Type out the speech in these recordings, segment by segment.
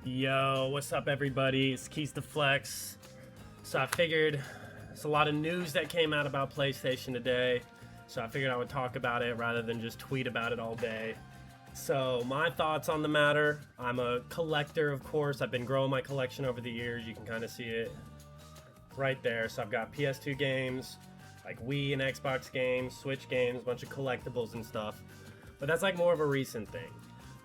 Yo, what's up, everybody? It's Keys to Flex. So I figured there's a lot of news that came out about PlayStation today, so I figured I would talk about it rather than just tweet about it all day. So my thoughts on the matter: I'm a collector, of course. I've been growing my collection over the years. You can kind of see it right there. So I've got PS2 games, like Wii and Xbox games, Switch games, a bunch of collectibles and stuff. But that's like more of a recent thing.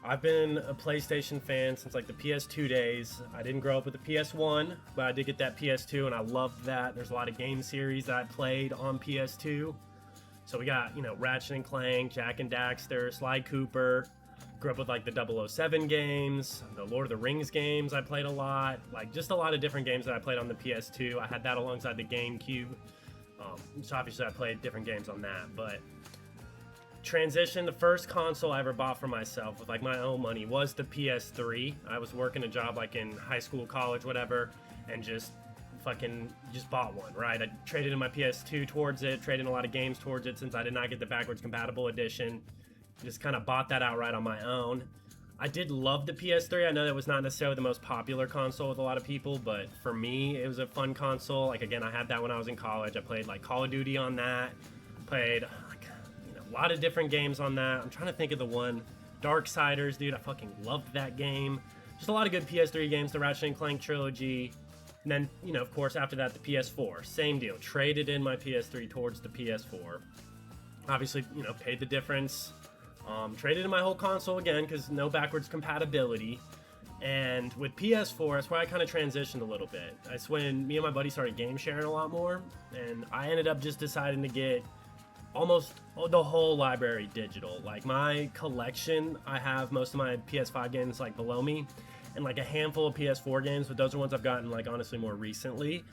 I've been a PlayStation fan since like the PS2 days. I didn't grow up with the PS1, but I did get that PS2 and I loved that. There's a lot of game series that I played on PS2. So we got, Ratchet and Clank, Jak and Daxter, Sly Cooper. Grew up with like the 007 games, the Lord of the Rings games I played a lot. Like just a lot of different games that I played on the PS2. I had that alongside the GameCube. So obviously I played different games on that, but the first console I ever bought for myself with like my own money was the PS3. I was working a job like in high school, college, whatever, and just bought one, right? I traded in my PS2 towards it, traded in a lot of games towards it since I did not get the backwards compatible edition. Just kind of bought that outright on my own. I did love the PS3. I know that was not necessarily the most popular console with a lot of people, but for me, it was a fun console. Like again, I had that when I was in college. I played like Call of Duty on that, played a lot of different games on that. I'm trying to think of the one. Darksiders, dude. I fucking loved that game. Just a lot of good PS3 games. The Ratchet and Clank trilogy. And then, of course, after that, the PS4. Same deal. Traded in my PS3 towards the PS4. Obviously, paid the difference. Traded in my whole console again because no backwards compatibility. And with PS4, that's where I kind of transitioned a little bit. That's when me and my buddy started game sharing a lot more. And I ended up just deciding to get almost the whole library digital. Like my collection, I have most of my PS5 games like below me and like a handful of PS4 games, but those are ones I've gotten like honestly more recently.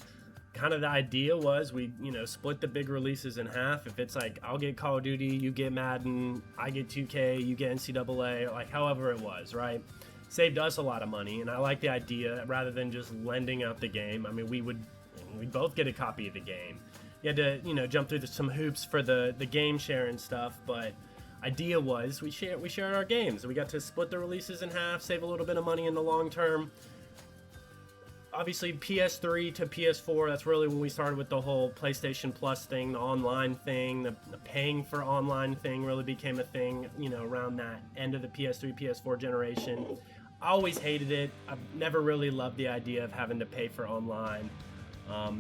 Kind of the idea was we split the big releases in half. If it's like I'll get Call of Duty, you get Madden, I get 2K, you get NCAA, like however it was, right? Saved us a lot of money, and I like the idea rather than just lending out the game. I mean, we'd both get a copy of the game. You had to, jump through some hoops for the game share and stuff, but idea was we shared our games. We got to split the releases in half, save a little bit of money in the long term. Obviously, PS3 to PS4, that's really when we started with the whole PlayStation Plus thing, the online thing, the paying for online thing really became a thing, around that end of the PS3, PS4 generation. I always hated it. I've never really loved the idea of having to pay for online. I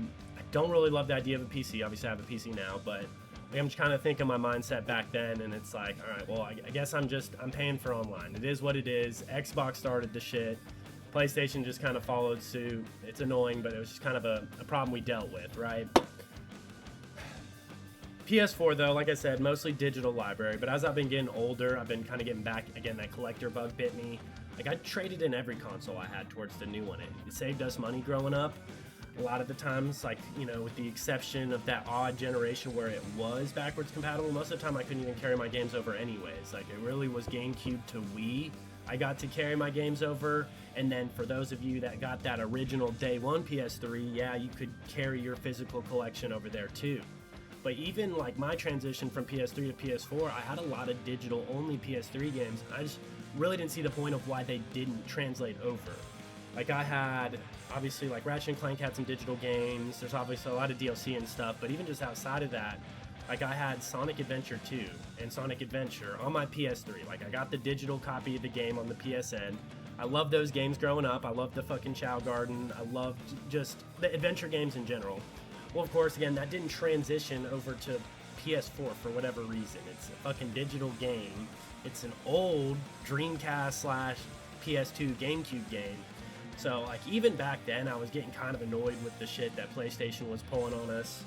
don't really love the idea of a PC. Obviously, I have a PC now, but I'm just kind of thinking my mindset back then, and it's like, all right, well, I guess I'm paying for online. It is what it is. Xbox started the shit. PlayStation just kind of followed suit. It's annoying, but it was just kind of a problem we dealt with, right? PS4, though, like I said, mostly digital library, but as I've been getting older, I've been kind of getting back, again, that collector bug bit me. Like, I traded in every console I had towards the new one. It saved us money growing up. A lot of the times, like, with the exception of that odd generation where it was backwards compatible, most of the time I couldn't even carry my games over anyways. Like, it really was GameCube to Wii. I got to carry my games over, and then for those of you that got that original day one PS3, yeah, you could carry your physical collection over there too. But even like my transition from PS3 to PS4, I had a lot of digital only PS3 games. I just really didn't see the point of why they didn't translate over. Like I had, obviously, like Ratchet and Clank had some digital games. There's obviously a lot of DLC and stuff, but even just outside of that, like I had Sonic Adventure 2 and Sonic Adventure on my PS3. Like I got the digital copy of the game on the PSN. I loved those games growing up. I loved the fucking Chow Garden. I loved just the adventure games in general. Well, of course, again, that didn't transition over to PS4 for whatever reason. It's a fucking digital game. It's an old Dreamcast / PS2 GameCube game. So, like, even back then, I was getting kind of annoyed with the shit that PlayStation was pulling on us.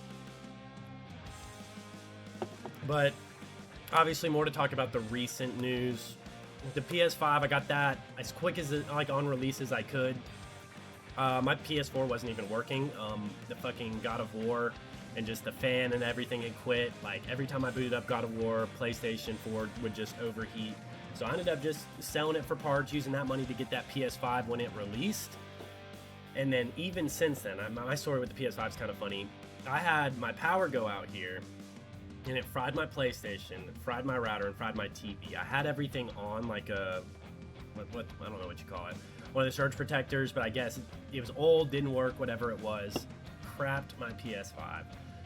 But, obviously, more to talk about the recent news. With the PS5, I got that as quick as, like, on release as I could. My PS4 wasn't even working. The fucking God of War and just the fan and everything had quit. Like, every time I booted up God of War, PlayStation 4 would just overheat. So I ended up just selling it for parts, using that money to get that PS5 when it released. And then even since then, my story with the PS5 is kind of funny. I had my power go out here, and it fried my PlayStation, it fried my router, and fried my TV. I had everything on like a, what I don't know what you call it, one of the surge protectors, but I guess it was old, didn't work, whatever it was. Crapped my PS5.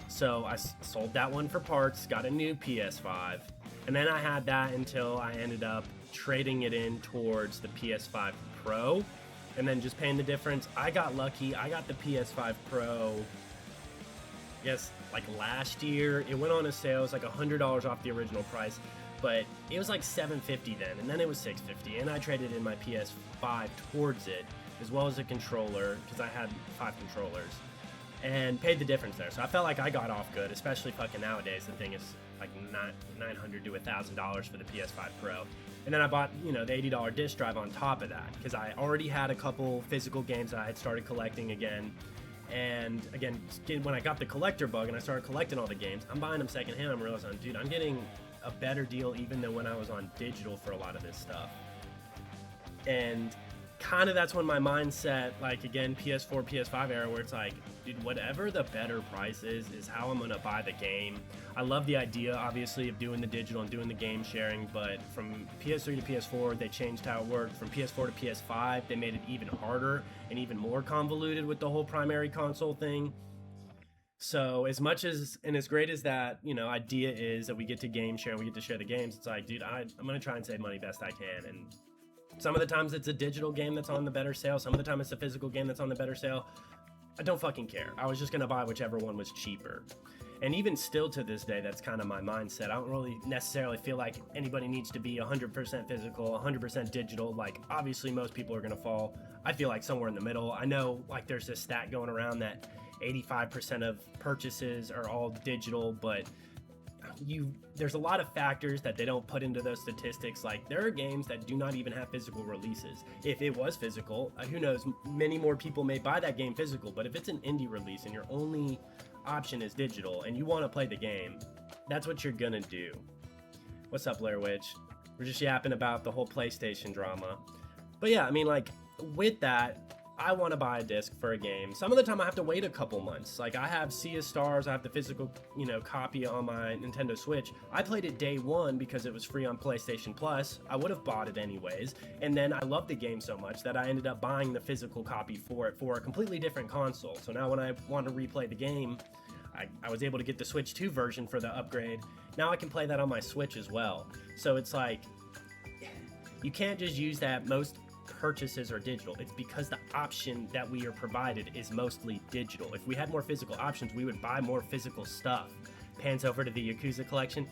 So I sold that one for parts, got a new PS5, and then I had that until I ended up trading it in towards the PS5 Pro, and then just paying the difference. I got lucky. I got the PS5 Pro, I guess, like last year. It went on a sale. It was like $100 off the original price, but it was like $750 then, and then it was $650, and I traded in my PS5 towards it, as well as a controller, because I had 5 controllers, and paid the difference there. So I felt like I got off good, especially fucking nowadays. The thing is like $900 to $1,000 for the PS5 Pro. And then I bought, the $80 disc drive on top of that, because I already had a couple physical games that I had started collecting again. And again, when I got the collector bug and I started collecting all the games, I'm buying them secondhand. I'm realizing, dude, I'm getting a better deal even than when I was on digital for a lot of this stuff. And kind of that's when my mindset, like, again, PS4, PS5 era, where it's like, dude, whatever the better price is how I'm gonna buy the game. I love the idea, obviously, of doing the digital and doing the game sharing, but from PS3 to PS4, they changed how it worked. From PS4 to PS5, they made it even harder and even more convoluted with the whole primary console thing. So as much as, and as great as that, idea is that we get to game share and we get to share the games, it's like, dude, I'm gonna try and save money best I can. And some of the times it's a digital game that's on the better sale. Some of the time it's a physical game that's on the better sale. I don't fucking care. I was just going to buy whichever one was cheaper. And even still to this day, that's kind of my mindset. I don't really necessarily feel like anybody needs to be 100% physical, 100% digital. Like, obviously, most people are going to fall. I feel like somewhere in the middle. I know, like, there's this stat going around that 85% of purchases are all digital, but there's a lot of factors that they don't put into those statistics. Like, there are games that do not even have physical releases. If it was physical, who knows, many more people may buy that game physical. But if it's an indie release and your only option is digital and you want to play the game, that's what you're gonna do. What's up, Blair Witch? We're just yapping about the whole PlayStation drama. But yeah, I mean, like, with that, I want to buy a disc for a game. Some of the time I have to wait a couple months. Like, I have Sea of Stars, I have the physical, copy on my Nintendo Switch. I played it day one because it was free on PlayStation Plus. I would have bought it anyways. And then I loved the game so much that I ended up buying the physical copy for it for a completely different console. So now when I want to replay the game, I was able to get the Switch 2 version for the upgrade. Now I can play that on my Switch as well. So it's like, you can't just use that. Most purchases are digital. It's because the option that we are provided is mostly digital. If we had more physical options, we would buy more physical stuff. Pans over to the Yakuza collection.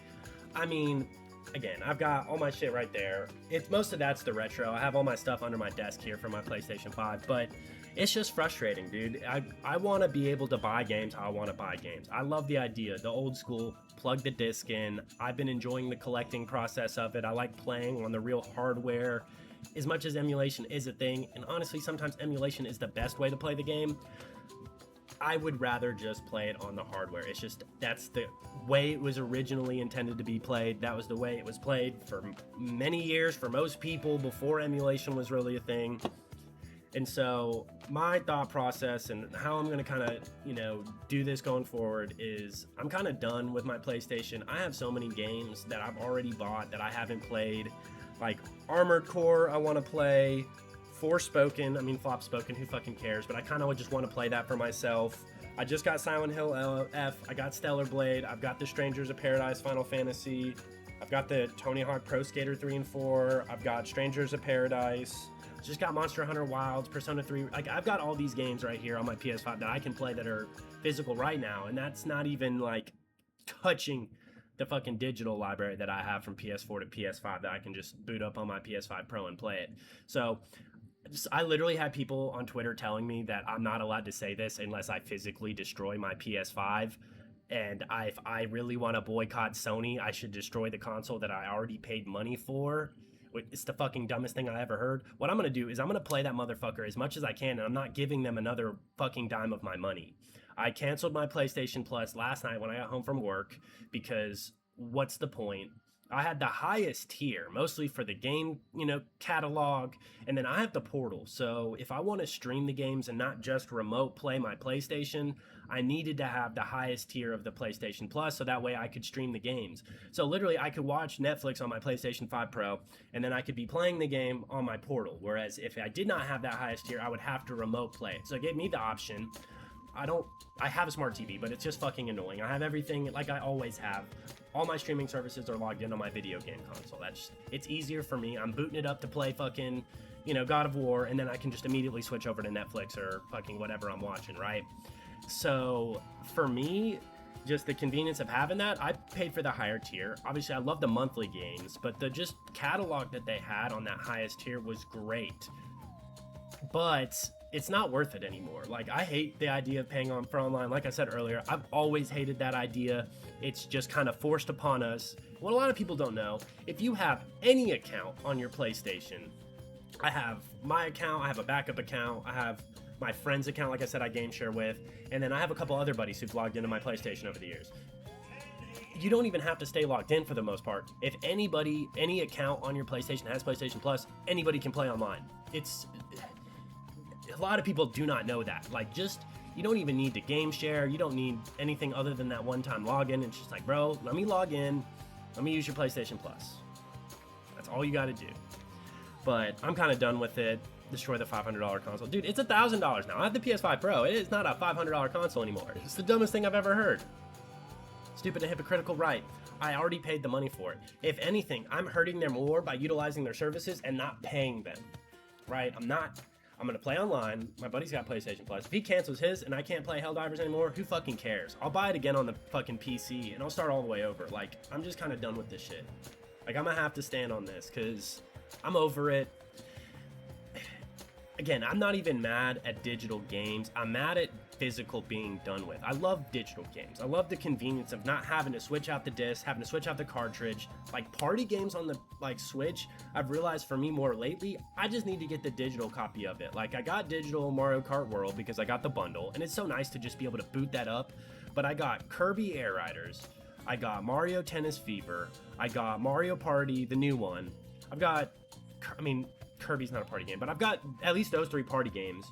I mean, again, I've got all my shit right there. Most of that's the retro. I have all my stuff under my desk here for my PlayStation 5, but it's just frustrating, dude. I want to be able to buy games how I want to buy games. I love the idea, the old school, plug the disc in. I've been enjoying the collecting process of it. I like playing on the real hardware. As much as emulation is a thing, and honestly, sometimes emulation is the best way to play the game, I would rather just play it on the hardware. It's just, that's the way it was originally intended to be played. That was the way it was played for many years for most people before emulation was really a thing. And so my thought process and how I'm going to kind of, do this going forward is I'm kind of done with my PlayStation. I have so many games that I've already bought that I haven't played. Like Armored Core, I want to play. Flopspoken, who fucking cares? But I kind of just want to play that for myself. I just got Silent Hill F. I got Stellar Blade. I've got the Strangers of Paradise Final Fantasy. I've got the Tony Hawk Pro Skater 3 and 4. I've got Strangers of Paradise. Just got Monster Hunter Wilds, Persona 3. Like, I've got all these games right here on my PS5 that I can play that are physical right now. And that's not even, like, touching the fucking digital library that I have from PS4 to PS5 that I can just boot up on my PS5 Pro and play it. So I literally had people on Twitter telling me that I'm not allowed to say this unless I physically destroy my PS5. And if I really want to boycott Sony, I should destroy the console that I already paid money for. It's the fucking dumbest thing I ever heard. What I'm going to do is I'm going to play that motherfucker as much as I can, and I'm not giving them another fucking dime of my money. I canceled my PlayStation Plus last night when I got home from work because what's the point? I had the highest tier, mostly for the game, catalog, and then I have the portal. So if I want to stream the games and not just remote play my PlayStation, I needed to have the highest tier of the PlayStation Plus, so that way I could stream the games. So literally, I could watch Netflix on my PlayStation 5 Pro, and then I could be playing the game on my portal. Whereas if I did not have that highest tier, I would have to remote play it. So it gave me the option. I have a smart TV, but it's just fucking annoying. I have everything like I always have. All my streaming services are logged in on my video game console. It's easier for me. I'm booting it up to play fucking, God of War, and then I can just immediately switch over to Netflix or fucking whatever I'm watching, right? So for me, just the convenience of having that, I paid for the higher tier. Obviously, I love the monthly games, but the just catalog that they had on that highest tier was great. But it's not worth it anymore. Like, I hate the idea of paying for online. Like I said earlier, I've always hated that idea. It's just kind of forced upon us. What a lot of people don't know, if you have any account on your PlayStation, I have my account, I have a backup account, I have my friend's account, like I said, I game share with, and then I have a couple other buddies who've logged into my PlayStation over the years. You don't even have to stay logged in for the most part. If anybody, any account on your PlayStation has PlayStation Plus, anybody can play online. It's a lot of people do not know that. Like, just, you don't even need to game share. You don't need anything other than that one-time login. It's just like, bro, let me log in. Let me use your PlayStation Plus. That's all you got to do. But I'm kind of done with it. Destroy the $500 console. Dude, it's $1,000 now. I have the PS5 Pro. It is not a $500 console anymore. It's the dumbest thing I've ever heard. Stupid and hypocritical, right? I already paid the money for it. If anything, I'm hurting them more by utilizing their services and not paying them, right? I'm going to play online. My buddy's got PlayStation Plus. If he cancels his and I can't play Helldivers anymore, who fucking cares? I'll buy it again on the fucking PC and I'll start all the way over. Like, I'm just kind of done with this shit. Like, I'm going to have to stand on this because I'm over it. Again, I'm not even mad at digital games. I'm mad at physical being done with. I love digital games. I love the convenience of not having to switch out the disc, having to switch out the cartridge. Like, party games on the Switch, I've realized for me more lately, I just need to get the digital copy of it. Like, I got digital Mario Kart World because I got the bundle, and it's so nice to just be able to boot that up. But I got Kirby Air Riders, I got Mario Tennis Fever, I got Mario Party, the new one. Kirby's not a party game, but I've got at least those 3 party games,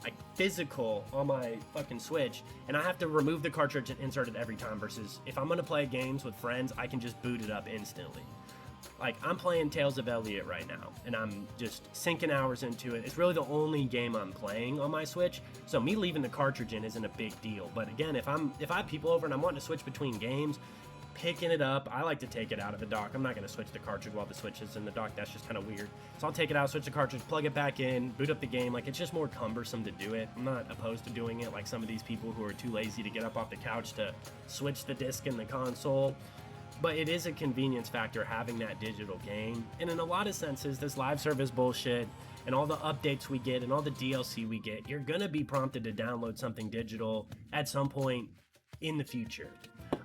like, physical on my fucking Switch, and I have to remove the cartridge and insert it every time, versus if I'm gonna play games with friends, I can just boot it up instantly. Like, I'm playing Tales of Elliot right now, and I'm just sinking hours into it. It's really the only game I'm playing on my Switch, so me leaving the cartridge in isn't a big deal. But again, if I have people over and I'm wanting to switch between games, picking it up, I like to take it out of the dock. I'm not going to switch the cartridge while the Switch is in the dock. That's just kind of weird. So I'll take it out, switch the cartridge, plug it back in, boot up the game. Like, it's just more cumbersome to do it. I'm not opposed to doing it like some of these people who are too lazy to get up off the couch to switch the disc in the console. But it is a convenience factor having that digital game. And in a lot of senses, this live service bullshit and all the updates we get and all the DLC we get, you're going to be prompted to download something digital at some point in the future.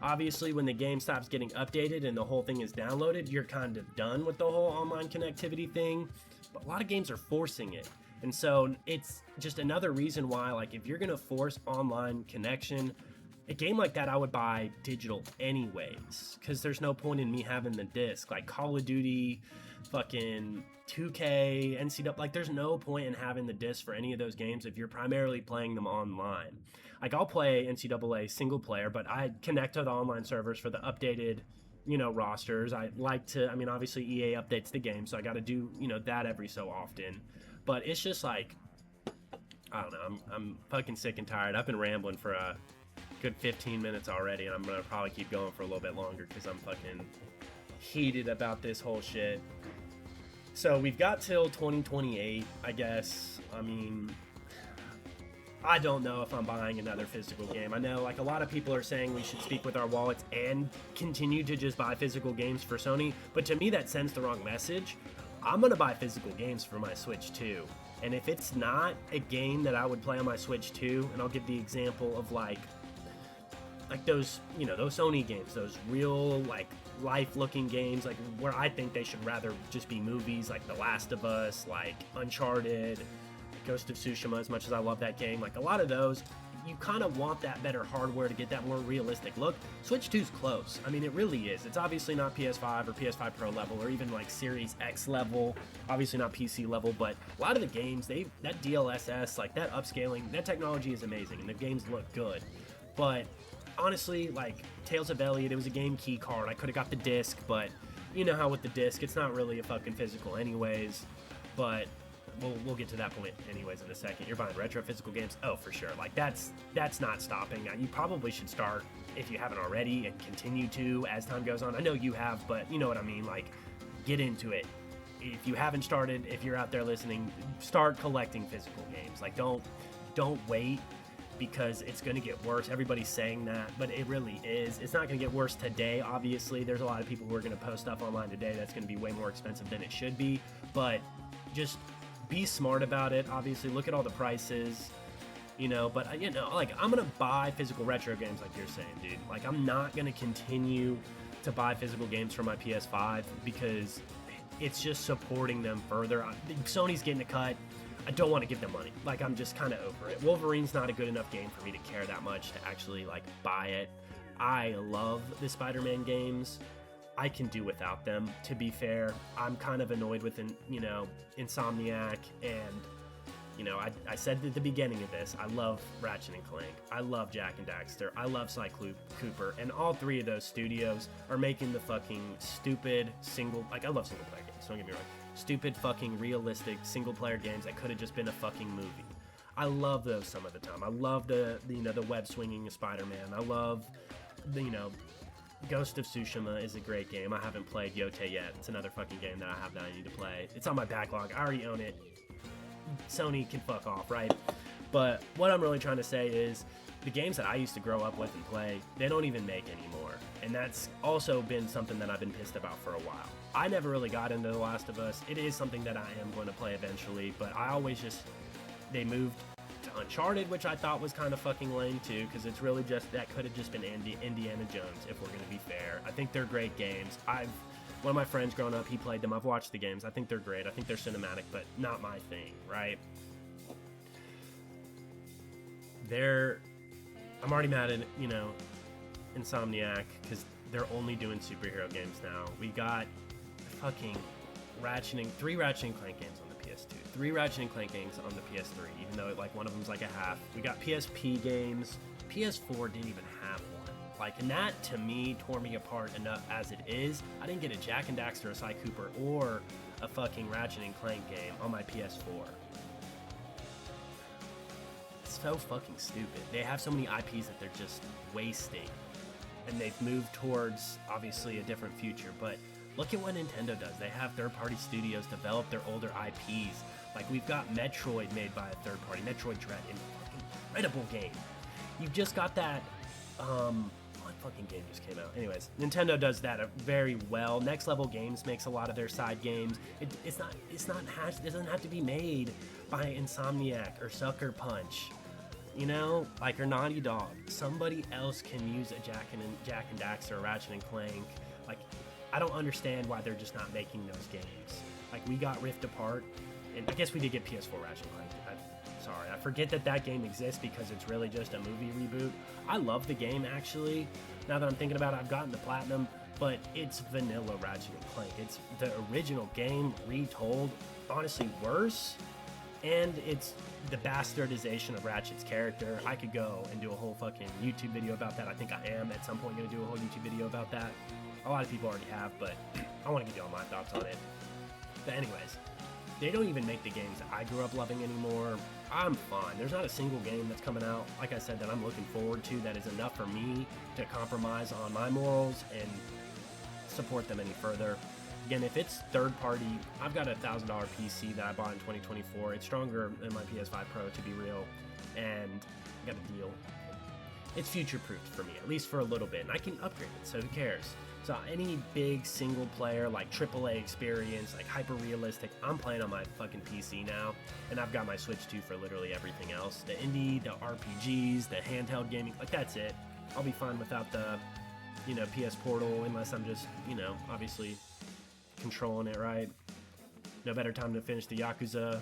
Obviously, when the game stops getting updated and the whole thing is downloaded, you're kind of done with the whole online connectivity thing. But a lot of games are forcing it. And so it's just another reason why, like, if you're going to force online connection, a game like that I would buy digital anyways, because there's no point in me having the disc. Like Call of Duty, fucking 2K, NCAA, like, there's no point in having the disc for any of those games if you're primarily playing them online. Like, I'll play NCAA single player, but I connect to the online servers for the updated, rosters. I like to, obviously EA updates the game, so I got to do, that every so often. But it's just like, I don't know, I'm fucking sick and tired. I've been rambling for a good 15 minutes already, and I'm gonna probably keep going for a little bit longer because I'm fucking heated about this whole shit. So we've got till 2028, I guess. I don't know if I'm buying another physical game. I know, like, a lot of people are saying we should speak with our wallets and continue to just buy physical games for Sony, but to me that sends the wrong message. I'm gonna buy physical games for my Switch too. And if it's not a game that I would play on my Switch too, and I'll give the example of like those, those Sony games, those real, like, life-looking games, like, where I think they should rather just be movies, like The Last of Us, like Uncharted, Ghost of Tsushima, as much as I love that game. Like, a lot of those, you kind of want that better hardware to get that more realistic look. Switch 2's close. I mean, it really is. It's obviously not PS5 or PS5 Pro level or even like Series X level. Obviously not PC level, but a lot of the games, that DLSS, like that upscaling, that technology is amazing, and the games look good. But honestly, like Tales of Elliot, it was a game key card. I could have got the disc, but you know how with the disc, it's not really a fucking physical anyways. But we'll get to that point anyways in a second. You're buying retro physical games? Oh, for sure. Like that's not stopping. You probably should start if you haven't already and continue to as time goes on. I know you have, but you know what I mean. Like, get into it. If you haven't started, if you're out there listening, start collecting physical games. Like, don't wait, because it's going to get worse. Everybody's saying that, but it really is. It's not going to get worse today, obviously. There's a lot of people who are going to post stuff online today that's going to be way more expensive than it should be, but just be smart about it. Obviously, look at all the prices, but like, I'm going to buy physical retro games like you're saying, dude. Like, I'm not going to continue to buy physical games for my PS5 because it's just supporting them further. Sony's getting a cut. I don't want to give them money. Like, I'm just kind of over it. Wolverine's not a good enough game for me to care that much to actually, like, buy it. I love the Spider-Man games. I can do without them, to be fair. I'm kind of annoyed with, Insomniac, and, I said at the beginning of this, I love Ratchet and Clank. I love Jak and Daxter. I love Sly Cooper. And all three of those studios are making the fucking stupid I love single-player games, don't get me wrong. Stupid fucking realistic single-player games that could have just been a fucking movie. I love those some of the time. I love the web-swinging Spider-Man. I love Ghost of Tsushima is a great game. I haven't played Yote yet. It's another fucking game that I have that I need to play. It's on my backlog. I already own it. Sony can fuck off, right? But what I'm really trying to say is the games that I used to grow up with and play, they don't even make anymore. And that's also been something that I've been pissed about for a while. I never really got into The Last of Us. It is something that I am going to play eventually, but I always they moved to Uncharted, which I thought was kind of fucking lame too, because it's really that could have just been Indiana Jones, if we're going to be fair. I think they're great games. One of my friends growing up, he played them. I've watched the games. I think they're great. I think they're cinematic, but not my thing, right? I'm already mad at, Insomniac, because they're only doing superhero games now. We got fucking three Ratchet and Clank games on the PS2, 3 Ratchet and Clank games on the PS3, even though like one of them's like a half. We got PSP games. PS4 didn't even have one. Like, and that to me tore me apart enough as it is. I didn't get a Jak and Daxter, a Sly Cooper, or a fucking Ratchet and Clank game on my PS4. It's so fucking stupid. They have so many IPs that they're just wasting. And they've moved towards, obviously, a different future. But look at what Nintendo does. They have third-party studios develop their older IPs. Like, we've got Metroid made by a third party, Metroid Dread, in a fucking incredible game. You've just got that, what fucking game just came out? Anyways, Nintendo does that very well. Next Level Games makes a lot of their side games. It doesn't have to be made by Insomniac or Sucker Punch. Or Naughty Dog. Somebody else can use a Jak and Daxter or Ratchet and Clank. Like, I don't understand why they're just not making those games. Like, we got Rift Apart, and I guess we did get PS4 Ratchet and Clank. Sorry, I forget that game exists because it's really just a movie reboot. I love the game, actually. Now that I'm thinking about it, I've gotten the Platinum, but it's vanilla Ratchet and Clank. It's the original game retold, honestly worse. And it's the bastardization of Ratchet's character. I could go and do a whole fucking YouTube video about that. I think I am at some point going to do a whole YouTube video about that. A lot of people already have, but I want to give you all my thoughts on it. But anyways, they don't even make the games that I grew up loving anymore. I'm fine. There's not a single game that's coming out, like I said, that I'm looking forward to that is enough for me to compromise on my morals and support them any further. Again, if it's third party, I've got a $1,000 PC that I bought in 2024. It's stronger than my PS5 Pro, to be real, and I got a deal. It's future-proofed for me, at least for a little bit, and I can upgrade it, so who cares? So any big single player, like AAA experience, like hyper-realistic, I'm playing on my fucking PC now, and I've got my Switch 2 for literally everything else. The indie, the RPGs, the handheld gaming, like that's it. I'll be fine without the, PS Portal, unless I'm just, obviously controlling it right. No better time to finish the Yakuza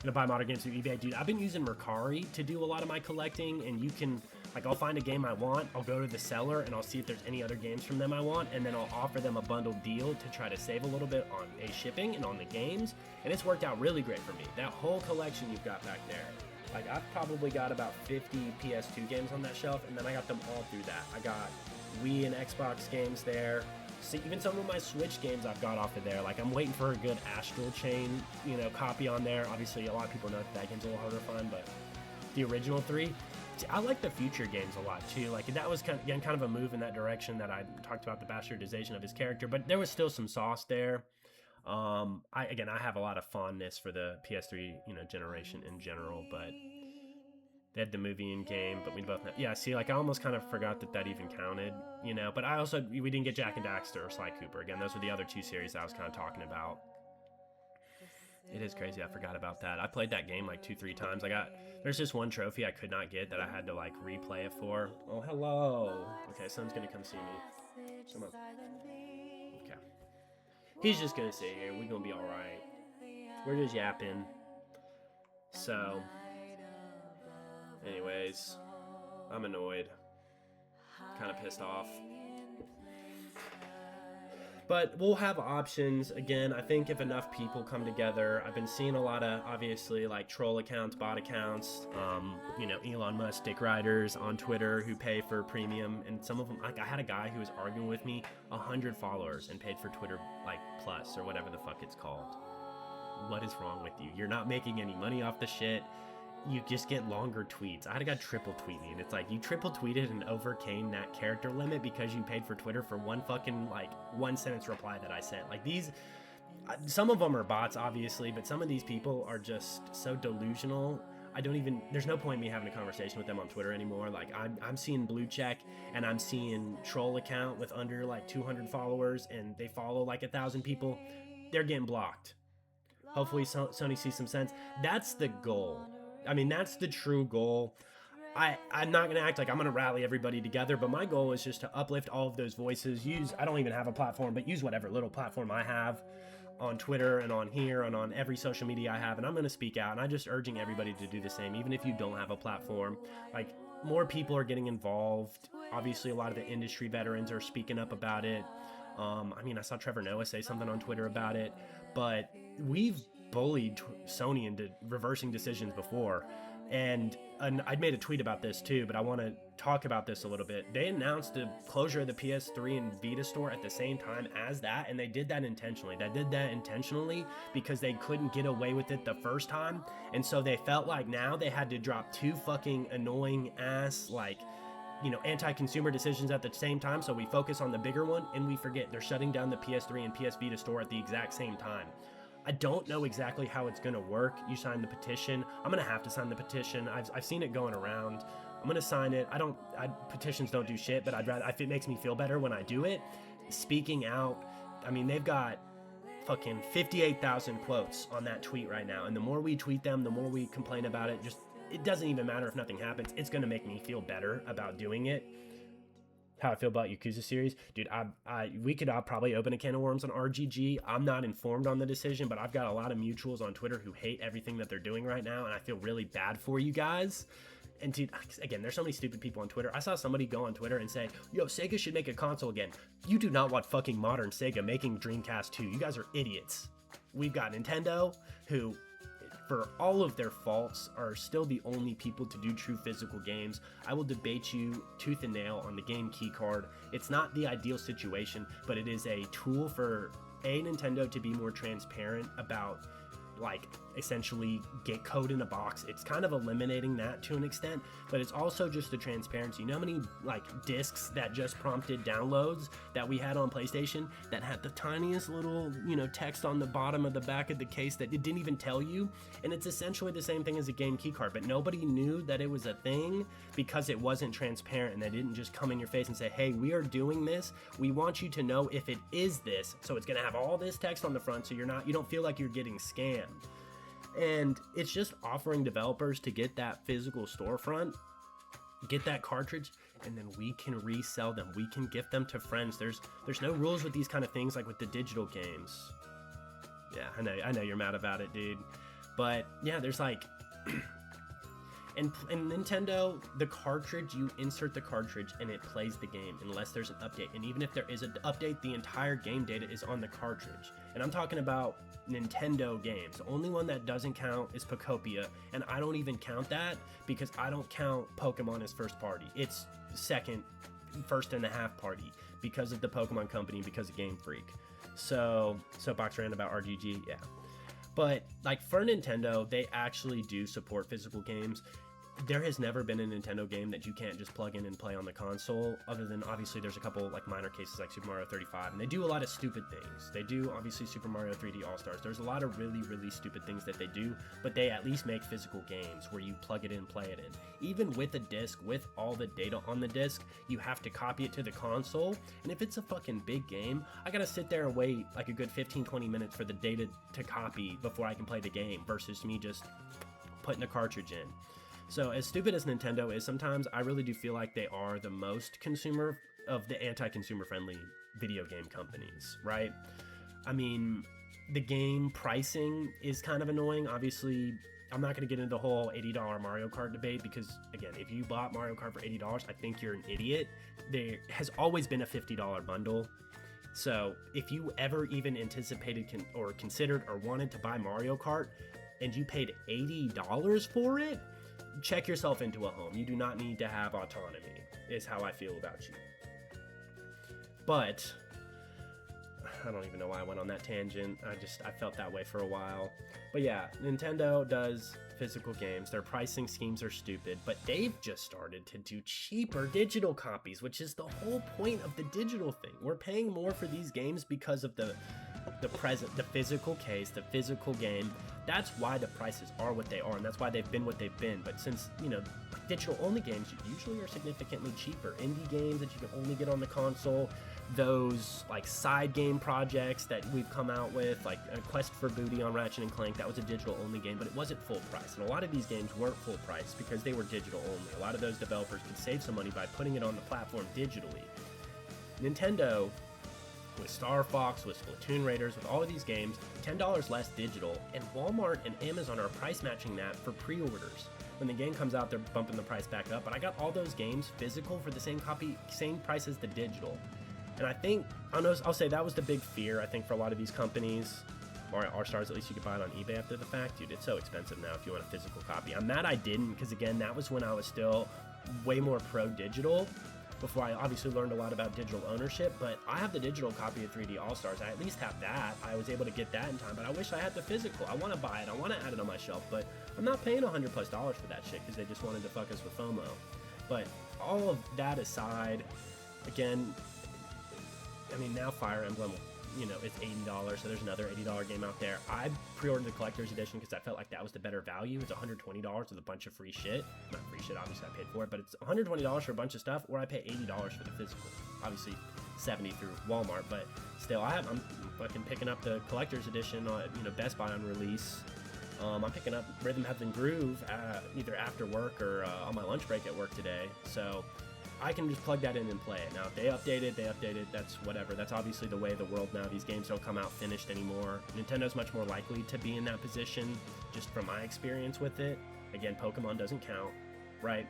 gonna buy modern games through eBay. Dude, I've been using Mercari to do a lot of my collecting, and you can, like, I'll find a game I want, I'll go to the seller, and I'll see if there's any other games from them I want, and then I'll offer them a bundled deal to try to save a little bit on shipping and on the games, and it's worked out really great for me. That whole collection you've got back there, like, I've probably got about 50 PS2 games on that shelf, and then I got them all through that. I got Wii and Xbox games there. See, even some of my Switch games I've got off of there. Like, I'm waiting for a good Astral Chain, you know, copy on there. Obviously, a lot of people know that game's a little harder to find, but the original 3. See, I like the future games a lot, too. Like, that was, kind of a move in that direction that I talked about, the bastardization of his character, but there was still some sauce there. I have a lot of fondness for the PS3, you know, generation in general, but they had the movie in game, but we both know. Yeah, see, like, I almost kind of forgot that even counted, you know, but we didn't get Jak and Daxter or Sly Cooper. Again, those were the other 2 series I was kind of talking about. It is crazy, I forgot about that. I played that game like 2-3 times. There's just one trophy I could not get that I had to, like, replay it for. Oh, hello. Okay, Son's gonna come see me. Come on. Okay. He's just gonna sit here. We're gonna be alright. We're just yapping. So, anyways, I'm annoyed. Kind of pissed off. But we'll have options. Again, I think if enough people come together, I've been seeing a lot of, obviously, like, troll accounts, bot accounts, you know, Elon Musk dick riders on Twitter who pay for premium, and some of them, like, I had a guy who was arguing with me, 100 followers, and paid for Twitter, like, Plus, or whatever the fuck it's called. What is wrong with you? You're not making any money off the shit. You just get longer tweets. I had a guy triple tweet me, and it's like, you triple tweeted and overcame that character limit because you paid for Twitter for one fucking, like, 1 sentence reply that I sent. Like, these, some of them are bots, obviously, but some of these people are just so delusional. There's no point in me having a conversation with them on Twitter anymore. Like, I'm seeing blue check, and I'm seeing troll account with under, like, 200 followers, and they follow, like, 1,000 people. They're getting blocked. Hopefully Sony sees some sense. That's the goal. I mean, that's the true goal. I'm not going to act like I'm going to rally everybody together, but my goal is just to uplift all of those voices. I don't even have a platform, but use whatever little platform I have on Twitter and on here and on every social media I have, and I'm going to speak out, and I'm just urging everybody to do the same, even if you don't have a platform. Like, more people are getting involved. Obviously, a lot of the industry veterans are speaking up about it. I mean, I saw Trevor Noah say something on Twitter about it, but we've bullied Sony into reversing decisions before, and I'd made a tweet about this too, but I want to talk about this a little bit. They announced the closure of the PS3 and Vita store at the same time as that, and they did that intentionally. They did that intentionally because they couldn't get away with it the first time, and so they felt like now they had to drop 2 fucking annoying ass, like, you know, anti-consumer decisions at the same time, so we focus on the bigger one, and we forget they're shutting down the PS3 and PS Vita store at the exact same time. I don't know exactly how it's going to work. You sign the petition. I'm going to have to sign the petition. I've seen it going around. I'm going to sign it. Petitions don't do shit, but if it makes me feel better when I do it. Speaking out, I mean, they've got fucking 58,000 quotes on that tweet right now, and the more we tweet them, the more we complain about it. It doesn't even matter if nothing happens. It's going to make me feel better about doing it. How I feel about Yakuza series, dude. We could probably open a can of worms on RGG. I'm not informed on the decision, but I've got a lot of mutuals on Twitter who hate everything that they're doing right now, and I feel really bad for you guys. And dude, again, there's so many stupid people on Twitter. I saw somebody go on Twitter and say, yo, Sega should make a console again. You do not want fucking modern Sega making Dreamcast 2. You guys are idiots. We've got Nintendo, who, for all of their faults, are still the only people to do true physical games. I will debate you tooth and nail on the game keycard. It's not the ideal situation, but it is a tool for Nintendo to be more transparent about, like, essentially get code in a box. It's kind of eliminating that to an extent, but it's also just the transparency. You know how many, like, discs that just prompted downloads that we had on PlayStation that had the tiniest little, you know, text on the bottom of the back of the case that it didn't even tell you? And it's essentially the same thing as a game keycard, but nobody knew that it was a thing because it wasn't transparent, and they didn't just come in your face and say, hey, we are doing this. We want you to know if it is this, so it's gonna have all this text on the front, so you don't feel like you're getting scammed. And it's just offering developers to get that physical storefront, get that cartridge, and then we can resell them. We can gift them to friends. There's no rules with these kind of things like with the digital games. Yeah, I know you're mad about it, dude. But yeah, there's like in Nintendo, the cartridge, you insert the cartridge and it plays the game unless there's an update. And even if there is an update, the entire game data is on the cartridge. And I'm talking about Nintendo games. The only one that doesn't count is Pokopia, and I don't even count that because I don't count Pokemon as first party. It's first and a half party because of the Pokemon Company, because of Game Freak. So soapbox rant about RGG, yeah. But like for Nintendo, they actually do support physical games. There has never been a Nintendo game that you can't just plug in and play on the console, other than obviously there's a couple like minor cases like Super Mario 35, and they do a lot of stupid things. They do obviously Super Mario 3D All-Stars. There's a lot of really, really stupid things that they do, but they at least make physical games where you plug it in, play it in. Even with a disc, with all the data on the disc, you have to copy it to the console, and if it's a fucking big game, I gotta sit there and wait like a good 15-20 minutes for the data to copy before I can play the game, versus me just putting a cartridge in. So as stupid as Nintendo is sometimes, I really do feel like they are the most consumer of the anti-consumer friendly video game companies, right? I mean, the game pricing is kind of annoying. Obviously, I'm not going to get into the whole $80 Mario Kart debate because, again, if you bought Mario Kart for $80, I think you're an idiot. There has always been a $50 bundle. So if you ever even anticipated or considered or wanted to buy Mario Kart and you paid $80 for it, check yourself into a home. You do not need to have autonomy, is how I feel about you. But I don't even know why I went on that tangent. I felt that way for a while. But yeah, Nintendo does physical games. Their pricing schemes are stupid, but they've just started to do cheaper digital copies, which is the whole point of the digital thing. We're paying more for these games because of the physical case, the physical game. That's why the prices are what they are, and that's why they've been what they've been. But since, digital only games usually are significantly cheaper. Indie games that you can only get on the console, those like side game projects that we've come out with, like a Quest for Booty on Ratchet and Clank, that was a digital only game, but it wasn't full price. And a lot of these games weren't full price because they were digital only. A lot of those developers could save some money by putting it on the platform digitally. Nintendo, with Star Fox, with Splatoon Raiders, with all of these games, $10 less digital, and Walmart and Amazon are price matching that for pre-orders. When the game comes out, they're bumping the price back up, but I got all those games physical for the same price as the digital. And I think, I'll say that was the big fear, I think, for a lot of these companies. Mario All-Stars, at least you could buy it on eBay after the fact. Dude, it's so expensive now if you want a physical copy. I'm mad I didn't, because again, that was when I was still way more pro-digital, before I obviously learned a lot about digital ownership. But I have the digital copy of 3D All-Stars. I at least have that. I was able to get that in time, but I wish I had the physical. I want to buy it. I want to add it on my shelf, but I'm not paying $100+ for that shit because they just wanted to fuck us with FOMO. But all of that aside, again, I mean, now Fire Emblem, it's $80, so there's another $80 game out there. I pre-ordered the collector's edition because I felt like that was the better value. It's $120 with a bunch of free shit. Not free shit, obviously I paid for it, but it's $120 for a bunch of stuff, or I pay $80 for the physical. Obviously, $70 through Walmart, but still, I'm fucking picking up the collector's edition on, Best Buy on release. I'm picking up Rhythm Heaven Groove either after work or on my lunch break at work today, so I can just plug that in and play it. Now, if they update it, that's whatever. That's obviously the way of the world now. These games don't come out finished anymore. Nintendo's much more likely to be in that position, just from my experience with it. Again, Pokemon doesn't count, right?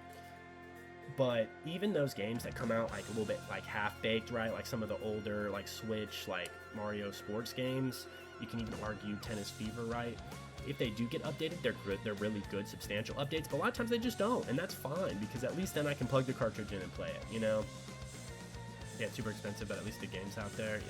But even those games that come out like a little bit like half-baked, right? Like some of the older like Switch, like Mario sports games, you can even argue Tennis Fever, right? If they do get updated, they're really good, substantial updates, but a lot of times they just don't, and that's fine, because at least then I can plug the cartridge in and play it, Yeah, it's super expensive, but at least the game's out there,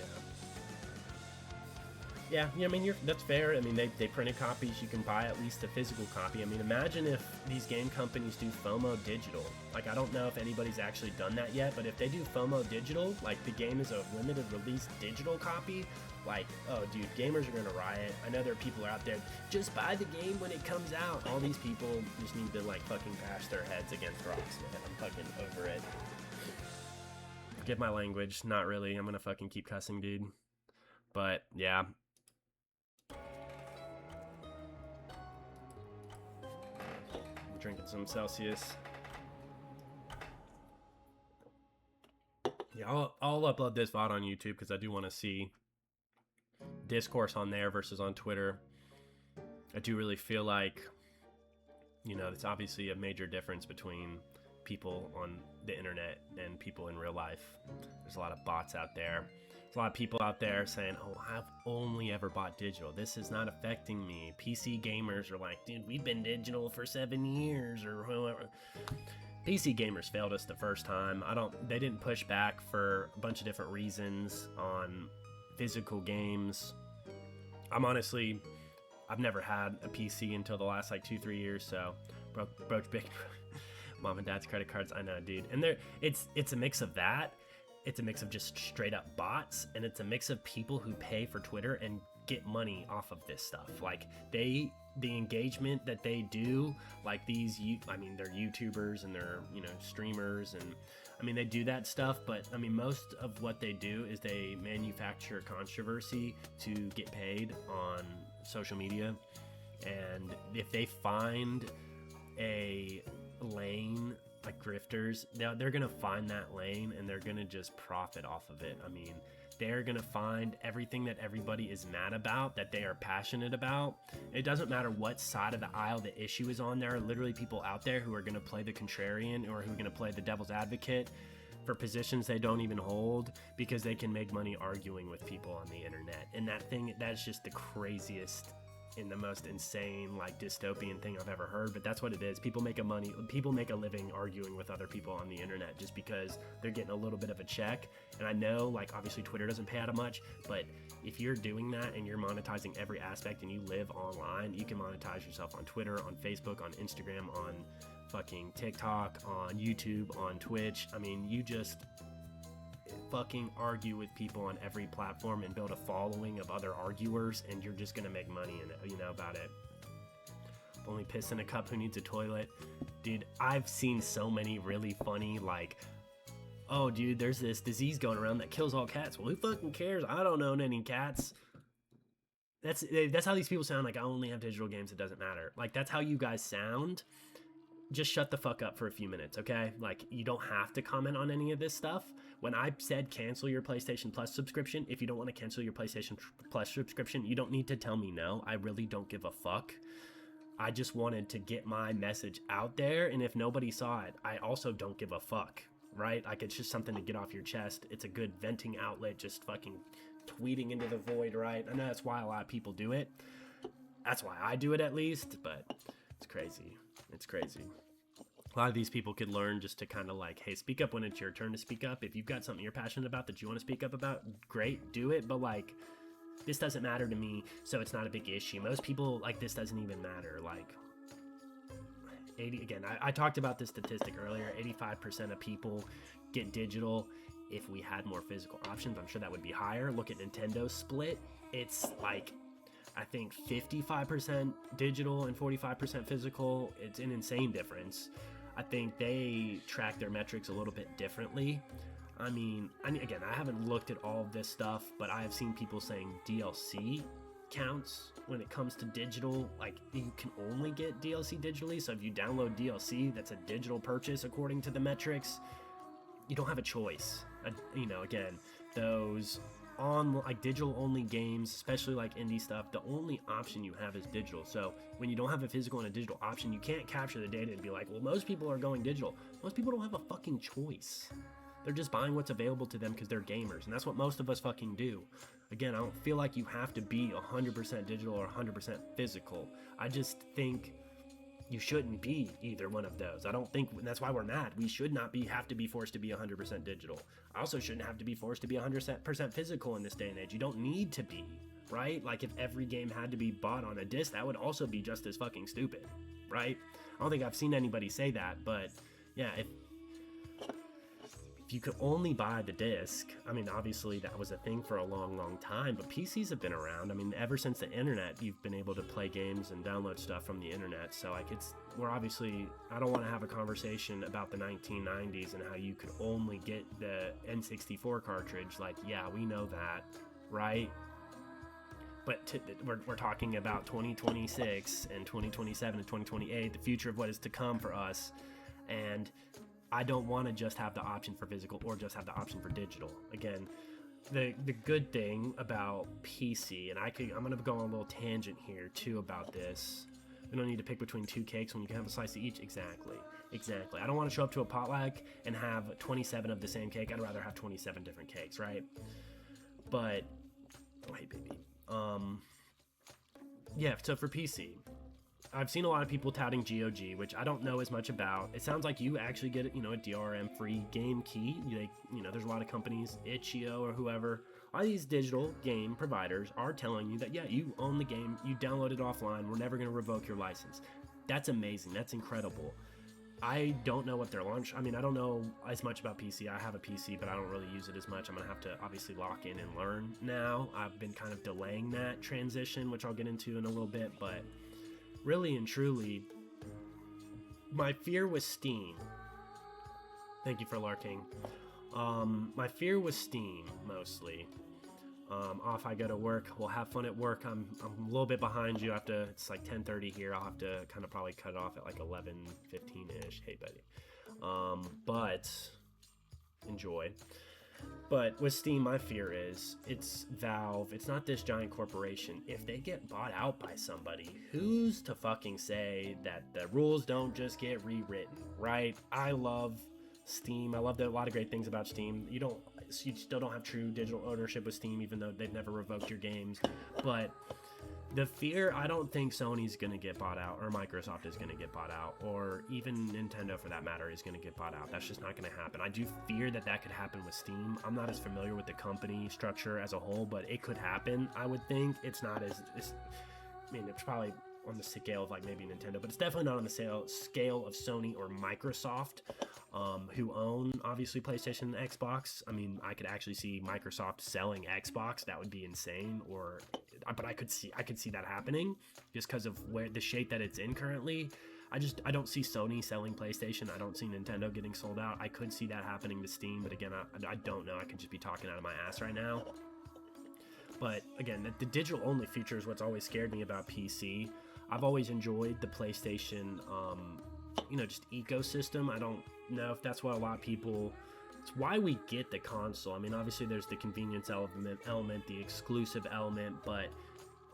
Yeah, I mean, that's fair. I mean, they printed copies. You can buy at least a physical copy. I mean, imagine if these game companies do FOMO digital. Like, I don't know if anybody's actually done that yet, but if they do FOMO digital, like the game is a limited release digital copy, like, oh, dude, gamers are going to riot. I know there are people out there, just buy the game when it comes out. All these people just need to, like, fucking bash their heads against rocks, man. I'm fucking over it. Forgive my language. Not really. I'm going to fucking keep cussing, dude. But, yeah. I'm drinking some Celsius. Yeah, I'll upload this VOD on YouTube because I do want to see discourse on there versus on Twitter. I do really feel like, it's obviously a major difference between people on the internet and people in real life. There's a lot of bots out there. There's a lot of people out there saying, oh, I've only ever bought digital. This is not affecting me. PC gamers are like, dude, we've been digital for 7 years or whatever. PC gamers failed us the first time. They didn't push back for a bunch of different reasons on physical games. I've never had a PC until the last 2-3 years, so broke big mom and dad's credit cards. I know, dude. And it's a mix of that. It's a mix of just straight up bots, and it's a mix of people who pay for Twitter and get money off of this stuff. The engagement that they do, they're YouTubers and they're, streamers, and they do that stuff, but most of what they do is they manufacture controversy to get paid on social media. And if they find a lane, like grifters, they're gonna find that lane and they're gonna just profit off of it. They're gonna find everything that everybody is mad about, that they are passionate about. It doesn't matter what side of the aisle the issue is on. There are literally people out there who are gonna play the contrarian or who are gonna play the devil's advocate for positions they don't even hold because they can make money arguing with people on the internet. And that's just the craziest and the most insane, dystopian thing I've ever heard. But that's what it is. People make a living arguing with other people on the internet just because they're getting a little bit of a check. And I know, obviously Twitter doesn't pay out much, but if you're doing that and you're monetizing every aspect and you live online, you can monetize yourself on Twitter, on Facebook, on Instagram, on fucking TikTok, on YouTube, on Twitch. You just fucking argue with people on every platform and build a following of other arguers, and you're just gonna make money about it. Only piss in a cup, who needs a toilet? Dude, I've seen so many really funny, oh dude, there's this disease going around that kills all cats. Well, who fucking cares? I don't own any cats. That's how these people sound. I only have digital games, it doesn't matter. That's how you guys sound. Just shut the fuck up for a few minutes, okay? You don't have to comment on any of this stuff. When I said cancel your PlayStation Plus subscription, if you don't want to cancel your PlayStation Plus subscription, you don't need to tell me no. I really don't give a fuck. I just wanted to get my message out there, and if nobody saw it, I also don't give a fuck, right? It's just something to get off your chest. It's a good venting outlet, just fucking tweeting into the void, right? I know that's why a lot of people do it. That's why I do it, at least, but it's crazy. It's crazy. A lot of these people could learn just to kind of hey, speak up when it's your turn to speak up. If you've got something you're passionate about that you want to speak up about, great, do it. But this doesn't matter to me, so it's not a big issue. Most people this doesn't even matter. 80 again. I talked about this statistic earlier. 85% of people get digital. If we had more physical options, I'm sure that would be higher. Look at Nintendo's split. It's I think 55% digital and 45% physical. It's an insane difference. I think they track their metrics a little bit differently. Again, I haven't looked at all of this stuff, but I have seen people saying DLC counts when it comes to digital. You can only get DLC digitally, so if you download DLC, that's a digital purchase according to the metrics. You don't have a choice. Again, those on digital only games, especially indie stuff, the only option you have is digital. So when you don't have a physical and a digital option, you can't capture the data and be well, most people are going digital. Most people don't have a fucking choice. They're just buying what's available to them because they're gamers, and that's what most of us fucking do. Again, I don't feel like you have to be 100% digital or 100% physical. I just think you shouldn't be either one of those. I don't think, and that's why we're mad. We should not have to be forced to be 100% digital. I also shouldn't have to be forced to be 100% physical in this day and age. You don't need to be, right? If every game had to be bought on a disc, that would also be just as fucking stupid, right? I don't think I've seen anybody say that, but yeah, if you could only buy the disc, obviously that was a thing for a long, long time, but PCs have been around. Ever since the internet, you've been able to play games and download stuff from the internet. So we're obviously, I don't want to have a conversation about the 1990s and how you could only get the N64 cartridge. Yeah, we know that, right? But we're talking about 2026 and 2027 and 2028, the future of what is to come for us. And I don't want to just have the option for physical or just have the option for digital. Again, the good thing about PC, and I'm gonna go on a little tangent here too about this. We don't need to pick between two cakes when you can have a slice of each. Exactly. I don't want to show up to a potluck and have 27 of the same cake. I'd rather have 27 different cakes, right? But, oh hey baby. Yeah. So for PC, I've seen a lot of people touting GOG, which I don't know as much about. It sounds like you actually get, a DRM free game key. There's a lot of companies, itch.io or whoever, all these digital game providers are telling you that, yeah, you own the game, you download it offline, we're never going to revoke your license. That's amazing. That's incredible. I don't know what their launch. I don't know as much about PC. I have a PC, but I don't really use it as much. I'm going to have to obviously lock in and learn now. I've been kind of delaying that transition, which I'll get into in a little bit, but really and truly, my fear was Steam. Thank you for larking. My fear was Steam, mostly. Off I go to work. We'll have fun at work. I'm a little bit behind you. It's like 10:30 here. I'll have to kind of probably cut it off at like 11:15-ish. Hey, buddy. But enjoy. But with Steam, my fear is it's Valve. It's not this giant corporation. If they get bought out by somebody, who's to fucking say that the rules don't just get rewritten, right? I love Steam. I love a lot of great things about Steam. You still don't have true digital ownership with Steam, even though they've never revoked your games. But the fear, I don't think Sony's going to get bought out, or Microsoft is going to get bought out, or even Nintendo, for that matter, is going to get bought out. That's just not going to happen. I do fear that could happen with Steam. I'm not as familiar with the company structure as a whole, but it could happen, I would think. It's not as... it's probably on the scale of like maybe Nintendo, but it's definitely not on the scale of Sony or Microsoft, who own obviously PlayStation and Xbox. I could actually see Microsoft selling Xbox. That would be insane. But I could see that happening just because of where the shape that it's in currently. I don't see Sony selling PlayStation. I don't see Nintendo getting sold out. I could see that happening to Steam, but again, I don't know. I could just be talking out of my ass right now. But again, the digital only feature is what's always scared me about PC. I've always enjoyed the PlayStation, just ecosystem. I don't know if that's what a lot of people... It's why we get the console. Obviously there's the convenience element, the exclusive element, but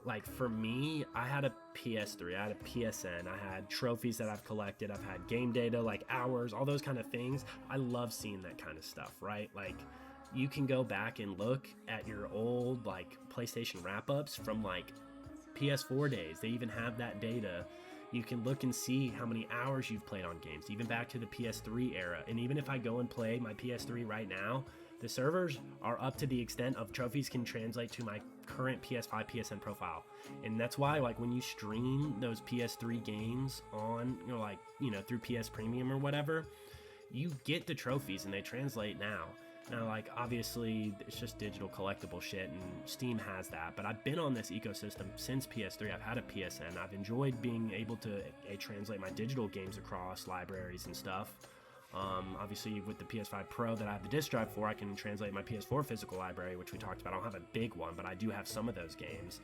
like for me, I had a PS3, I had a PSN, I had trophies that I've collected, I've had game data, like hours, all those kind of things. I love seeing that kind of stuff, right? Like, you can go back and look at your old like PlayStation wrap-ups from like PS4 days. They even have that data. You can look and see how many hours you've played on games, even back to the PS3 era. And even if I go and play my PS3 right now, the servers are up to the extent of trophies can translate to my current PS5 PSN profile. And that's why, like, when you stream those PS3 games on, through PS Premium or whatever, you get the trophies and they translate now. Now, like, obviously, it's just digital collectible shit, and Steam has that, but I've been on this ecosystem since PS3. I've had a PSN. I've enjoyed being able to translate my digital games across libraries and stuff. Obviously, with the PS5 Pro that I have the disc drive for, I can translate my PS4 physical library, which we talked about. I don't have a big one, but I do have some of those games.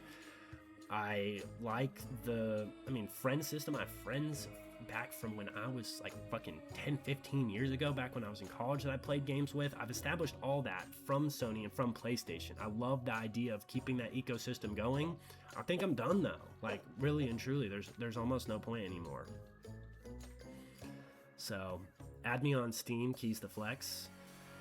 I like the, friend system. I have friends back from when I was like fucking 10, 15 years ago, back when I was in college, that I played games with. I've established all that from Sony and from PlayStation. I love the idea of keeping that ecosystem going. I think I'm done though. Like, really and truly, there's almost no point anymore. So, add me on Steam, Keys to Flex.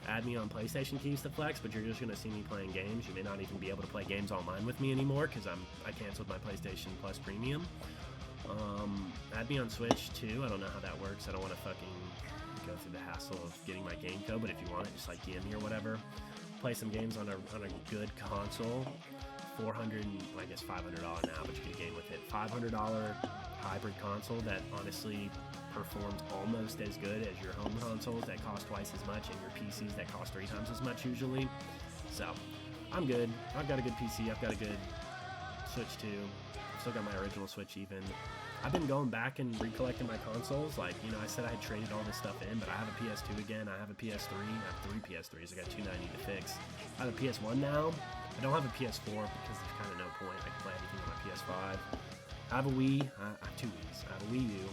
Add me on PlayStation, Keys to Flex, but you're just going to see me playing games. You may not even be able to play games online with me anymore because I canceled my PlayStation Plus Premium. Add me on Switch too. I don't know how that works. I don't want to fucking go through the hassle of getting my game code, but if you want it, just like DM me or whatever. Play some games on a good console. $400, I guess $500 now, but you get a game with it. $500 hybrid console that honestly performs almost as good as your home consoles that cost twice as much, and your PCs that cost 3 times as much usually. So I'm good. I've got a good PC. I've got a good Switch too. I've still got my original Switch even. I've been going back and recollecting my consoles. Like, I said I had traded all this stuff in, but I have a PS2 again. I have a PS3. I have 3 PS3s. I got 2 that I need to fix. I have a PS1 now. I don't have a PS4 because there's kind of no point. I can play anything on my PS5. I have a Wii. I have 2 Wiis. I have a Wii U.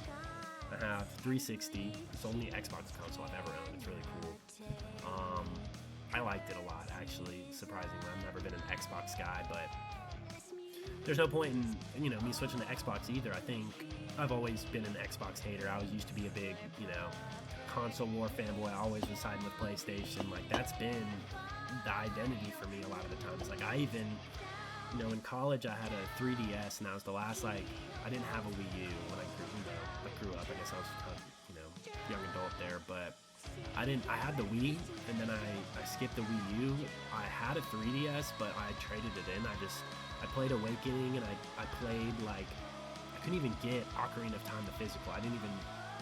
I have 360. It's the only Xbox console I've ever owned. It's really cool. I liked it a lot, actually, surprisingly. I've never been an Xbox guy, but there's no point in, me switching to Xbox either. I think I've always been an Xbox hater. I used to be a big, console war fanboy. I always was siding with PlayStation. Like, that's been the identity for me a lot of the times. Like, I even, in college I had a 3DS, and I was the last, I didn't have a Wii U when I grew up. I guess I was kind of, young adult there, but I had the Wii, and then I skipped the Wii U. I had a 3DS, but I traded it in. I played Awakening, and I played, I couldn't even get Ocarina of Time, the physical. I didn't even,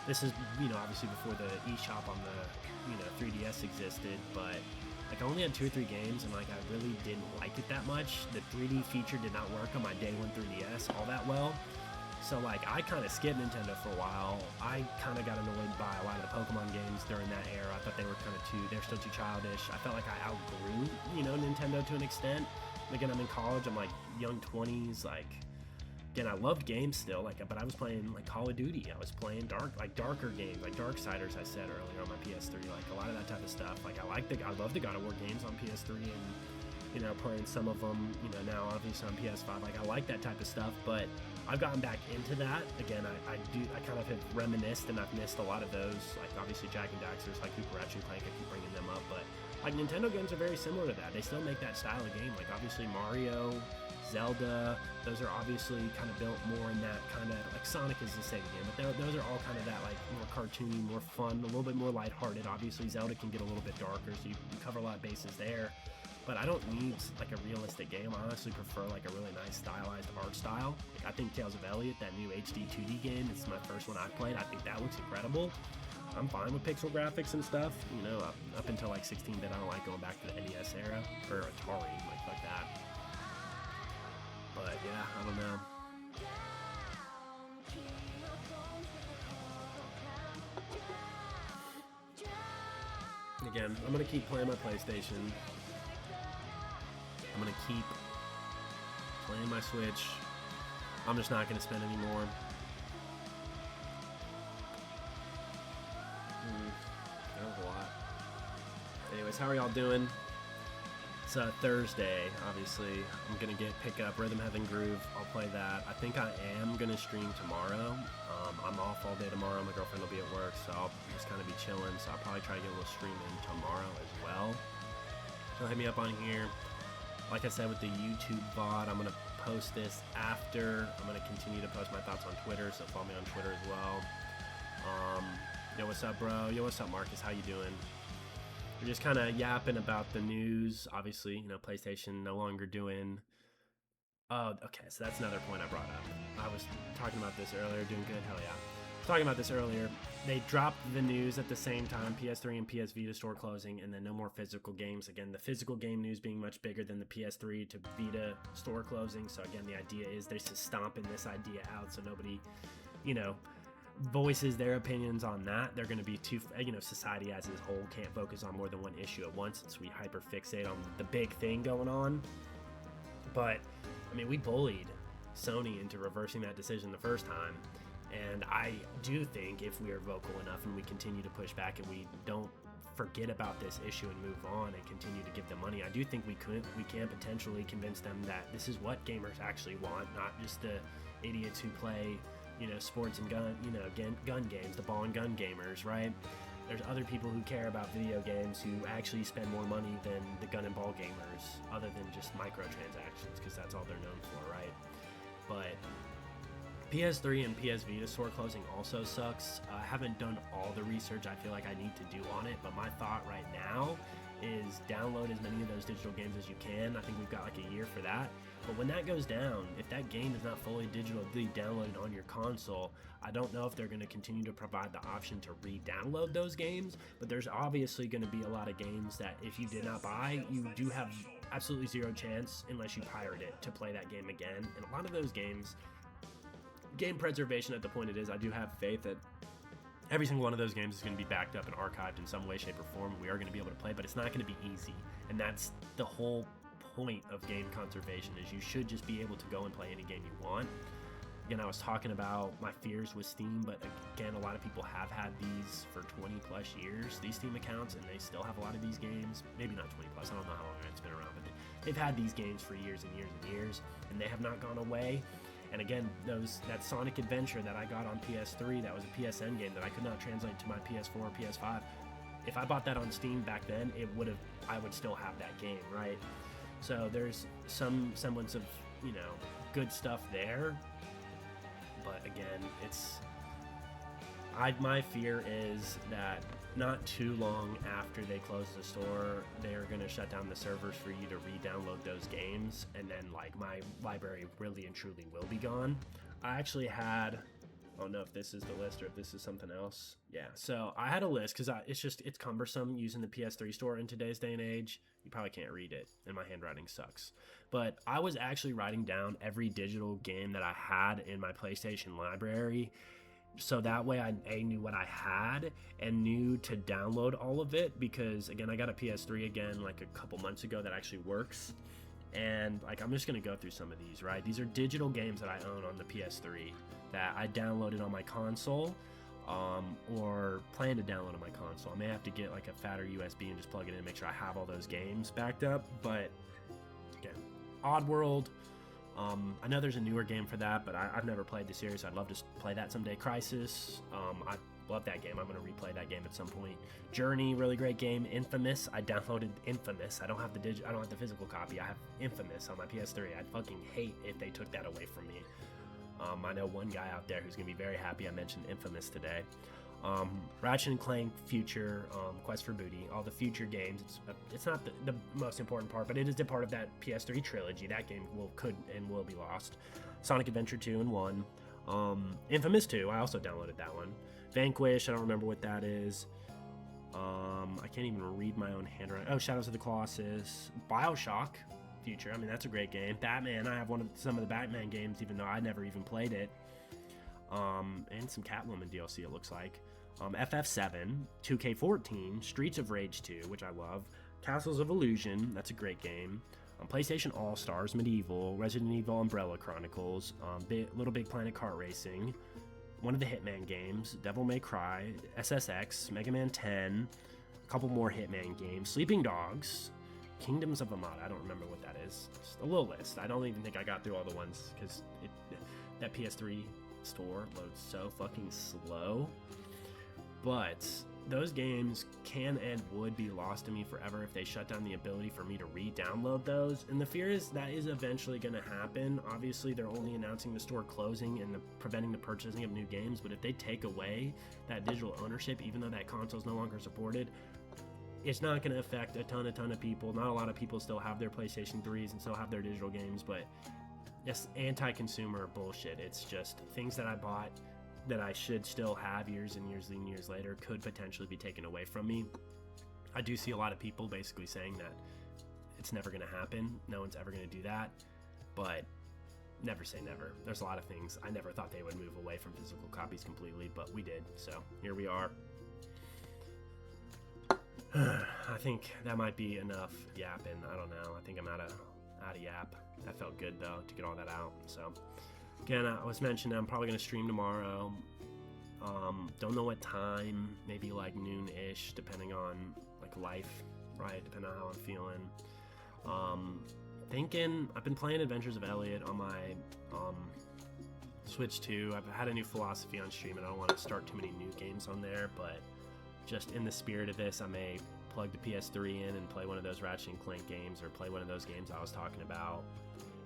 this is, obviously before the eShop on the, 3DS existed, but, I only had 2 or 3 games, and, I really didn't like it that much. The 3D feature did not work on my day one 3DS all that well. So, I kind of skipped Nintendo for a while. I kind of got annoyed by a lot of the Pokemon games during that era. I thought they were they're still too childish. I felt like I outgrew, Nintendo to an extent. Again, I'm in college, I'm young 20s, again, I loved games still, but I was playing Call of Duty. I was playing darker games, Darksiders, I said earlier, on my PS3, a lot of that type of stuff. I love the God of War games on PS3, and playing some of them, now obviously on PS5. I like that type of stuff, but I've gotten back into that. Again, I kind of have reminisced, and I've missed a lot of those, obviously Jak and Daxter's, Cooper Ratchet and Clank, I keep bringing them up, but Nintendo games are very similar to that. They still make that style of game, obviously Mario, Zelda, those are obviously kind of built more in that kind of, Sonic is the same game, but those are all kind of that, more cartoony, more fun, a little bit more lighthearted. Obviously, Zelda can get a little bit darker, so you cover a lot of bases there, but I don't need, a realistic game. I honestly prefer, a really nice stylized art style. I think Tales of Elliot, that new HD 2D game, it's my first one I've played. I think that looks incredible. I'm fine with pixel graphics and stuff, up until 16-bit. I don't like going back to the NES era, or Atari, like that. But yeah, I don't know. Again, I'm gonna keep playing my PlayStation. I'm gonna keep playing my Switch. I'm just not gonna spend any more. That was a lot. Anyways, how are y'all doing? It's Thursday, obviously. I'm gonna pick up Rhythm Heaven Groove. I'll play that. I think I am gonna stream tomorrow. I'm off all day tomorrow. My girlfriend will be at work, so I'll just kind of be chilling. So I'll probably try to get a little stream in tomorrow as well. So hit me up on here. Like I said, with the YouTube VOD, I'm gonna post this after. I'm gonna continue to post my thoughts on Twitter, so follow me on Twitter as well. Yo, what's up, bro? Yo, what's up, Marcus? How you doing? We're just kind of yapping about the news. Obviously, PlayStation no longer doing... Oh, okay, so that's another point I brought up. I was talking about this earlier. Doing good? Hell yeah. Talking about this earlier. They dropped the news at the same time, PS3 and PS Vita store closing, and then no more physical games. Again, the physical game news being much bigger than the PS3 to Vita store closing. So again, the idea is they're just stomping this idea out so nobody, voices their opinions on that. They're going to be too, society as a whole can't focus on more than one issue at once, so we hyper fixate on the big thing going on. But we bullied Sony into reversing that decision the first time, and I do think if we are vocal enough and we continue to push back and we don't forget about this issue and move on and continue to give them money, I do think we can potentially convince them that this is what gamers actually want, not just the idiots who play sports and gun games, the ball and gun gamers, right? There's other people who care about video games who actually spend more money than the gun and ball gamers, other than just microtransactions, because that's all they're known for, right? But PS3 and PS Vita store closing also sucks. I haven't done all the research I feel like I need to do on it, but my thought right now is download as many of those digital games as you can. I think we've got a year for that. But when that goes down, if that game is not fully digitally downloaded on your console, I don't know if they're going to continue to provide the option to re-download those games, but there's obviously going to be a lot of games that if you did not buy, you do have absolutely zero chance, unless you pirate it, to play that game again. And a lot of those games, game preservation at the point it is, I do have faith that every single one of those games is going to be backed up and archived in some way, shape, or form. We are going to be able to play, but it's not going to be easy. And that's the whole point of game conservation, is you should just be able to go and play any game you want. again, I was talking about my fears with Steam, but again, a lot of people have had these for 20 plus years, these Steam accounts, and they still have a lot of these games. Maybe not 20 plus, I don't know how long it's been around, but they've had these games for years and years and years, and they have not gone away. And again, that Sonic Adventure that I got on PS3, that was a PSN game that I could not translate to my PS4 or PS5. If I bought that on Steam back then, I would still have that game, right? So there's some semblance of, good stuff there. But again, my fear is that not too long after they close the store, they're going to shut down the servers for you to re-download those games, and then like my library really and truly will be gone. I actually had, I don't know if this is the list or if this is something else. Yeah, so I had a list because it's cumbersome using the PS3 store in today's day and age. You probably can't read it, and my handwriting sucks. But I was actually writing down every digital game that I had in my PlayStation library, so that way I knew what I had and knew to download all of it, because again, I got a PS3 again like a couple months ago that actually works. And like, I'm just gonna go through some of these, right? These are digital games that I own on the PS3 that I downloaded on my console, or plan to download on my console. I may have to get like a fatter USB and just plug it in and make sure I have all those games backed up. But again, Oddworld, I know there's a newer game for that, but I've never played the series. I'd love to play that someday. Crysis, I love that game. I'm going to replay that game at some point. Journey, really great game. Infamous, I downloaded Infamous. I don't have the physical copy. I have Infamous on my PS3. I'd fucking hate if they took that away from me. I know one guy out there who's going to be very happy I mentioned Infamous today. Ratchet & Clank Future, Quest for Booty, all the Future games. It's not the most important part, but it is a part of that PS3 trilogy. That game could and will be lost. Sonic Adventure 2 and 1. Infamous 2, I also downloaded that one. Vanquish, I don't remember what that is. I can't even read my own handwriting. Oh, Shadows of the Colossus. Bioshock Future, I mean, that's a great game. Batman, I have some of the Batman games, even though I never even played it. And some Catwoman DLC, it looks like. FF7, 2K14, Streets of Rage 2, which I love. Castles of Illusion, that's a great game. PlayStation All-Stars, Medieval, Resident Evil Umbrella Chronicles, Little Big Planet Kart Racing, one of the Hitman games, Devil May Cry, SSX, Mega Man 10, a couple more Hitman games, Sleeping Dogs, Kingdoms of Amada, I don't remember what that is. Just a little list. I don't even think I got through all the ones, because that PS3 store loads so fucking slow. But those games can and would be lost to me forever if they shut down the ability for me to re-download those. And the fear is that is eventually going to happen. Obviously, they're only announcing the store closing and preventing the purchasing of new games. But if they take away that digital ownership, even though that console is no longer supported, it's not going to affect a ton of people. Not a lot of people still have their PlayStation 3s and still have their digital games, but it's anti-consumer bullshit. It's just things that I bought that I should still have years and years and years later could potentially be taken away from me. I do see a lot of people basically saying that it's never going to happen. No one's ever going to do that, but never say never. There's a lot of things. I never thought they would move away from physical copies completely, but we did. So here we are. I think that might be enough yapping. I don't know. I think I'm out of yap. That felt good though to get all that out. So again, I was mentioning I'm probably gonna stream tomorrow. Don't know what time. Maybe like noon-ish, depending on like life, right? Depending on how I'm feeling. Thinking I've been playing Adventures of Elliot on my Switch 2. I've had a new philosophy on stream, and I don't want to start too many new games on there, but just in the spirit of this, I may plug the PS3 in and play one of those Ratchet & Clank games, or play one of those games I was talking about,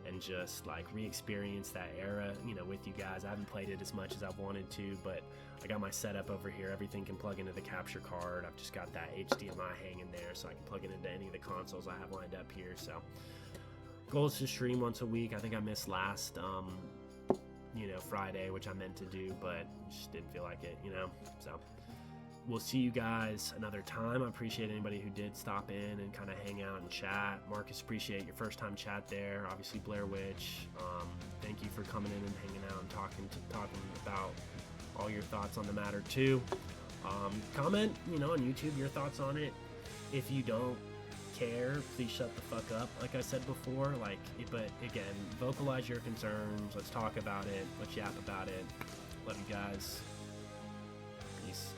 and just like re-experience that era, with you guys. I haven't played it as much as I've wanted to, but I got my setup over here. Everything can plug into the capture card. I've just got that HDMI hanging there, so I can plug it into any of the consoles I have lined up here. So goal is to stream once a week. I think I missed last Friday, which I meant to do, but just didn't feel like it, so we'll see you guys another time. I appreciate anybody who did stop in and kind of hang out and chat. Marcus, appreciate your first time chat there. Obviously, Blair Witch, thank you for coming in and hanging out and talking about all your thoughts on the matter too. Comment, on YouTube, your thoughts on it. If you don't care, please shut the fuck up. Like I said before, like, but again, vocalize your concerns. Let's talk about it. Let's yap about it. Love you guys. Peace.